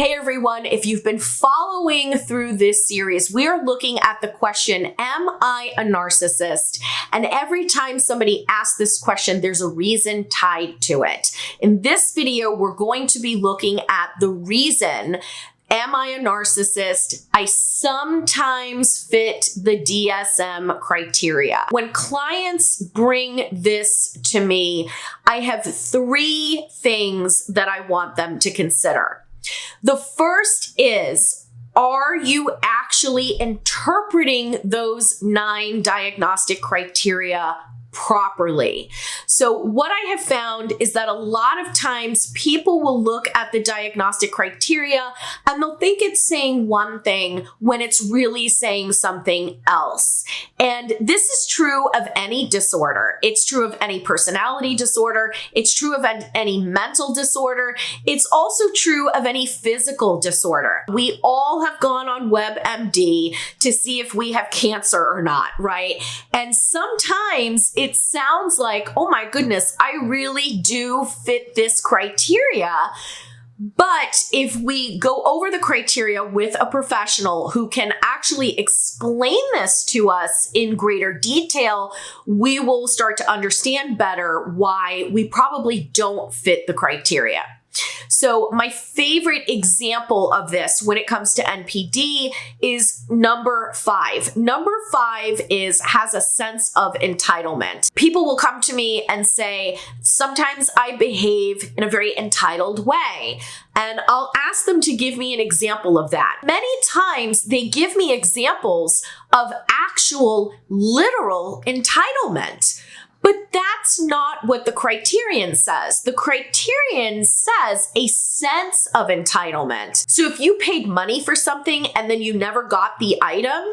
Hey everyone, if you've been following through this series, we are looking at the question, am I a narcissist? And every time somebody asks this question, there's a reason tied to it. In this video, we're going to be looking at the reason, am I a narcissist? I sometimes fit the DSM criteria. When clients bring this to me, I have three things that I want them to consider. The first is, are you actually interpreting those 9 diagnostic criteria properly? So what I have found is that a lot of times people will look at the diagnostic criteria and they'll think it's saying one thing when it's really saying something else. And this is true of any disorder. It's true of any personality disorder. It's true of any mental disorder. It's also true of any physical disorder. We all have gone on WebMD to see if we have cancer or not, right? And sometimes it sounds like, oh my goodness, I really do fit this criteria. But if we go over the criteria with a professional who can actually explain this to us in greater detail, we will start to understand better why we probably don't fit the criteria. So my favorite example of this when it comes to NPD is number 5. Number 5 has a sense of entitlement. People will come to me and say, sometimes I behave in a very entitled way. And I'll ask them to give me an example of that. Many times they give me examples of actual literal entitlement. But that's not what the criterion says. The criterion says a sense of entitlement. So if you paid money for something and then you never got the item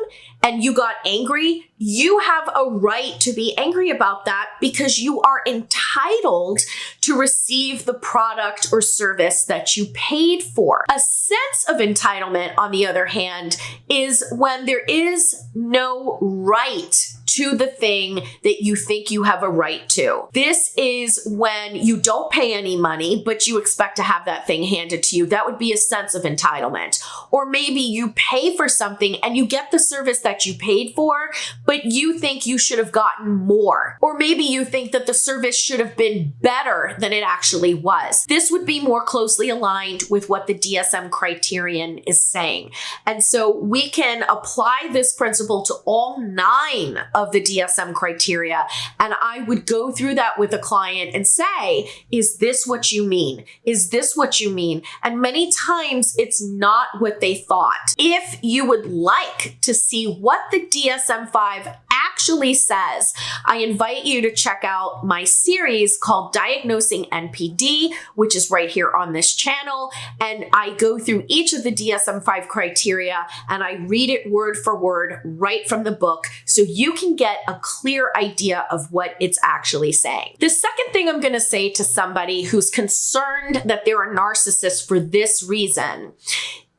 and you got angry, you have a right to be angry about that because you are entitled to receive the product or service that you paid for. A sense of entitlement, on the other hand, is when there is no right to the thing that you think you have a right to. This is when you don't pay any money, but you expect to have that thing handed to you. That would be a sense of entitlement. Or maybe you pay for something and you get the service that you paid for, but you think you should have gotten more. Or maybe you think that the service should have been better than it actually was. This would be more closely aligned with what the DSM criterion is saying. And so we can apply this principle to all 9 of the DSM criteria. And I would go through that with a client and say, is this what you mean? Is this what you mean? And many times it's not what they thought. If you would like to see what the DSM-5 actually says, I invite you to check out my series called Diagnosing NPD, which is right here on this channel. And I go through each of the DSM-5 criteria and I read it word for word right from the book so you can get a clear idea of what it's actually saying. The second thing I'm going to say to somebody who's concerned that they're a narcissist for this reason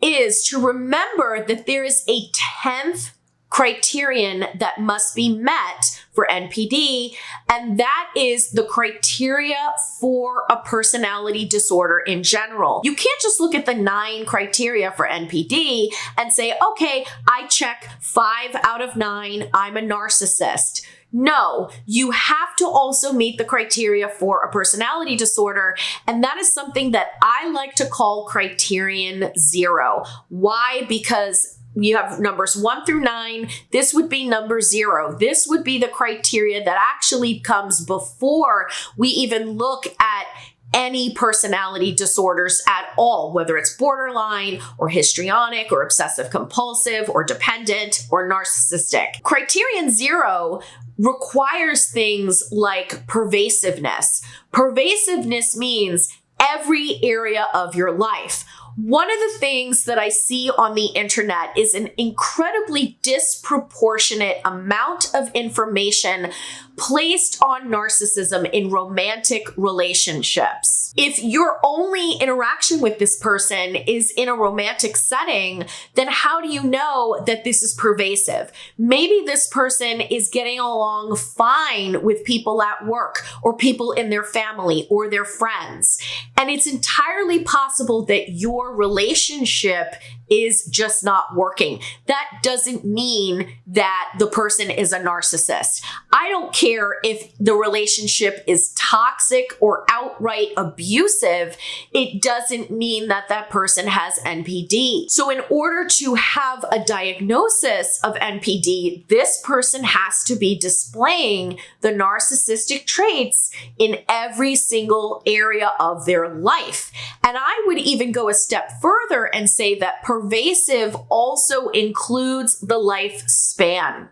is to remember that there is a 10th criterion that must be met for NPD, and that is the criteria for a personality disorder in general. You can't just look at the 9 criteria for NPD and say, okay, I check 5 out of 9, I'm a narcissist. No, you have to also meet the criteria for a personality disorder, and that is something that I like to call Criterion Zero. Why? Because you have numbers 1 through 9. This would be number 0. This would be the criteria that actually comes before we even look at any personality disorders at all, whether it's borderline or histrionic or obsessive compulsive or dependent or narcissistic. Criterion 0 requires things like pervasiveness. Pervasiveness means every area of your life. One of the things that I see on the internet is an incredibly disproportionate amount of information placed on narcissism in romantic relationships. If your only interaction with this person is in a romantic setting, then how do you know that this is pervasive? Maybe this person is getting along fine with people at work or people in their family or their friends. And it's entirely possible that your relationship is just not working. That doesn't mean that the person is a narcissist. I don't care if the relationship is toxic or outright abusive. It doesn't mean that that person has NPD. So in order to have a diagnosis of NPD, this person has to be displaying the narcissistic traits in every single area of their life. And I would even go a step further and say that pervasive also includes the lifespan.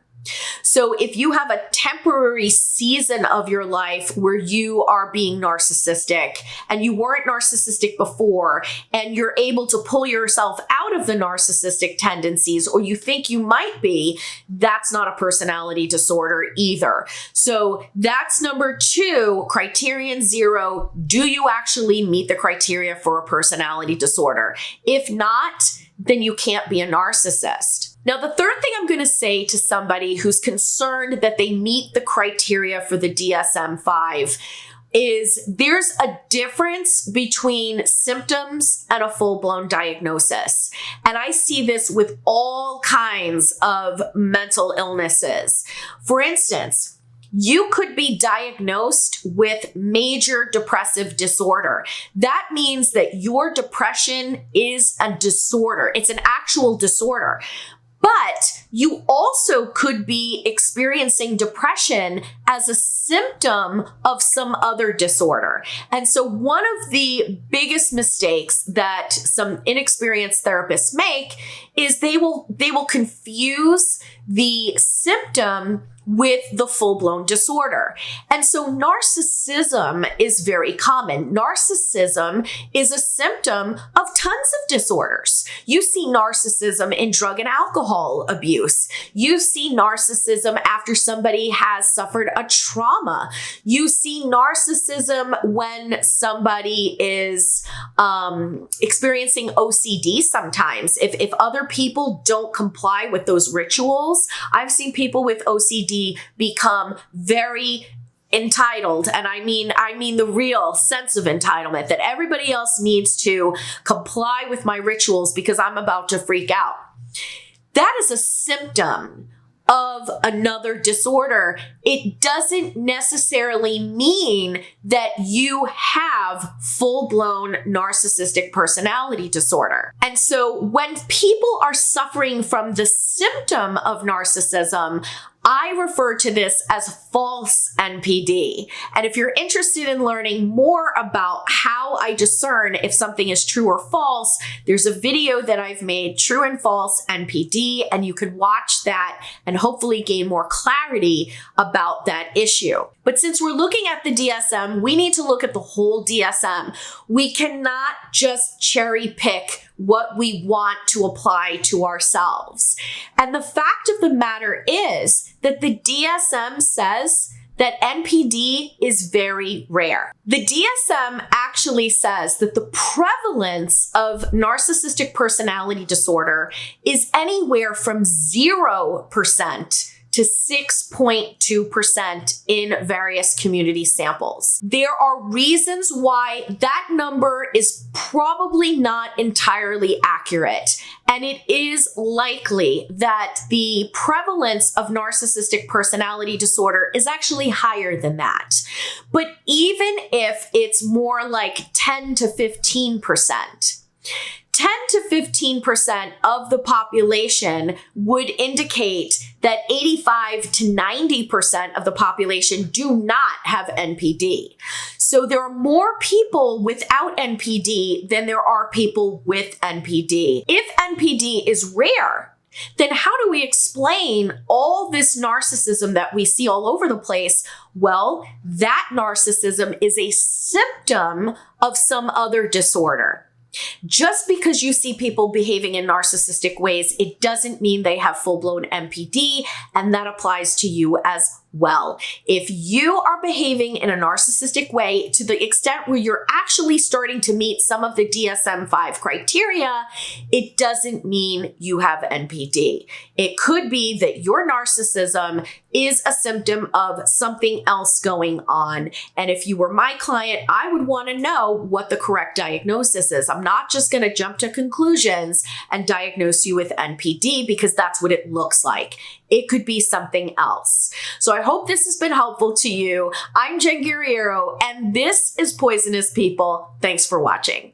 So if you have a temporary season of your life where you are being narcissistic and you weren't narcissistic before, and you're able to pull yourself out of the narcissistic tendencies, or you think you might be, that's not a personality disorder either. So that's number 2, Criterion Zero. Do you actually meet the criteria for a personality disorder? If not, then you can't be a narcissist. Now, the third thing I'm going to say to somebody who's concerned that they meet the criteria for the DSM-5 is there's a difference between symptoms and a full-blown diagnosis. And I see this with all kinds of mental illnesses. For instance, you could be diagnosed with major depressive disorder. That means that your depression is a disorder. It's an actual disorder. But you also could be experiencing depression as a symptom of some other disorder. And so one of the biggest mistakes that some inexperienced therapists make is they will confuse the symptom with the full-blown disorder. And so narcissism is very common. Narcissism is a symptom of tons of disorders. You see narcissism in drug and alcohol abuse. You see narcissism after somebody has suffered a trauma. You see narcissism when somebody is experiencing OCD sometimes. If other people don't comply with those rituals, I've seen people with OCD become very entitled. And I mean the real sense of entitlement, that everybody else needs to comply with my rituals because I'm about to freak out. That is a symptom of another disorder. It doesn't necessarily mean that you have full-blown narcissistic personality disorder. And so when people are suffering from the symptom of narcissism, I refer to this as false NPD. And if you're interested in learning more about how I discern if something is true or false, there's a video that I've made, True and False NPD, and you could watch that and hopefully gain more clarity about that issue. But since we're looking at the DSM, we need to look at the whole DSM. We cannot just cherry pick what we want to apply to ourselves. And the fact of the matter is that the DSM says that NPD is very rare. The DSM actually says that the prevalence of narcissistic personality disorder is anywhere from 0% to 6.2% in various community samples. There are reasons why that number is probably not entirely accurate, and it is likely that the prevalence of narcissistic personality disorder is actually higher than that. But even if it's more like 10 to 15%, 10 to 15% of the population would indicate that 85 to 90% of the population do not have NPD. So there are more people without NPD than there are people with NPD. If NPD is rare, then how do we explain all this narcissism that we see all over the place? Well, that narcissism is a symptom of some other disorder. Just because you see people behaving in narcissistic ways, it doesn't mean they have full-blown NPD, and that applies to you as well. If you are behaving in a narcissistic way to the extent where you're actually starting to meet some of the DSM-5 criteria, it doesn't mean you have NPD. It could be that your narcissism is a symptom of something else going on. And if you were my client, I would want to know what the correct diagnosis is. I'm not just going to jump to conclusions and diagnose you with NPD because that's what it looks like. It could be something else. So I hope this has been helpful to you. I'm Jen Guerriero, and this is Poisonous People. Thanks for watching.